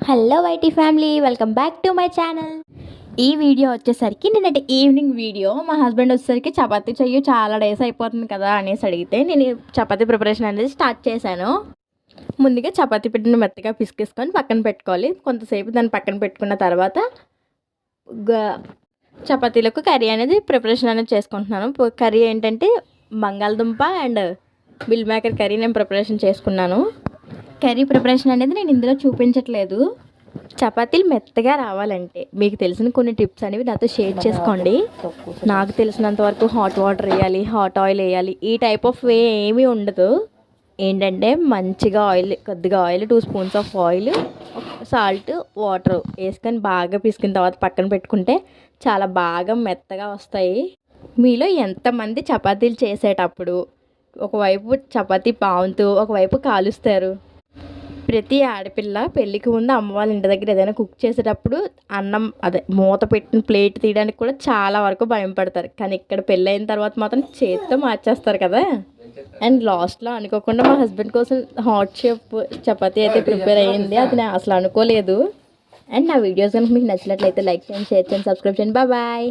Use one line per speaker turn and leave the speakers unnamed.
Hello YT family, welcome back to my channel. ఈ video వచ్చేసరికి నిన్నటి ఈవినింగ్ వీడియో. మా హస్బెండ్ వచ్చేసరికి చపాతీ చెయ్యి, చాలా డేస్ అయిపోతుంది కదా అనేసి అడిగితే నేను చపాతీ ప్రిపరేషన్ అనేది స్టార్ట్ చేశాను. ముందుగా చపాతీ పిండిని మెత్తగా పిసికేసుకొని పక్కన పెట్టుకోవాలి. కొంతసేపు దాన్ని పక్కన పెట్టుకున్న తర్వాత చపాతీలకు కర్రీ అనేది ప్రిపరేషన్ అనేది చేసుకుంటున్నాను. కర్రీ ఏంటంటే బంగాళదుంప అండ్ మిల్ మేకర్ కర్రీ నేను ప్రిపరేషన్ చేసుకున్నాను. కర్రీ ప్రిపరేషన్ అనేది నేను ఇందులో చూపించట్లేదు. చపాతీలు మెత్తగా రావాలంటే మీకు తెలిసిన కొన్ని టిప్స్ అనేవి నాతో షేర్ చేసుకోండి. నాకు తెలిసినంత వరకు హాట్ వాటర్ వేయాలి, హాట్ ఆయిల్ వేయాలి, ఈ టైప్ ఆఫ్ వే ఏమీ ఉండదు. ఏంటంటే మంచిగా కొద్దిగా oil 2 spoons of oil, salt, water వేసుకొని బాగా పిసికిన తర్వాత పక్కన పెట్టుకుంటే చాలా బాగా మెత్తగా వస్తాయి. మీలో ఎంతమంది చపాతీలు చేసేటప్పుడు ఒకవైపు చపాతీ పాముతూ ఒకవైపు కాలుస్తారు? ప్రతి ఆడపిల్ల పెళ్ళికి ముందు అమ్మ వాళ్ళ ఇంటి దగ్గర ఏదైనా కుక్ చేసేటప్పుడు అన్నం మూత పెట్టిన ప్లేట్ తీయడానికి కూడా చాలా వరకు భయం పడతారు. కానీ ఇక్కడ పెళ్ళి అయిన తర్వాత మాత్రం చేతితో మార్చేస్తారు కదా. అండ్ లాస్ట్లో అనుకోకుండా మా హస్బెండ్ కోసం హాట్ షేప్ చపాతీ అయితే ప్రిపేర్ అయ్యింది. అది నేను అసలు అనుకోలేదు. అండ్ నా వీడియోస్ కనుక మీకు నచ్చినట్లయితే లైక్ చేయండి, షేర్ చేయండి, సబ్స్క్రైబ్ చేయండి. బాయ్.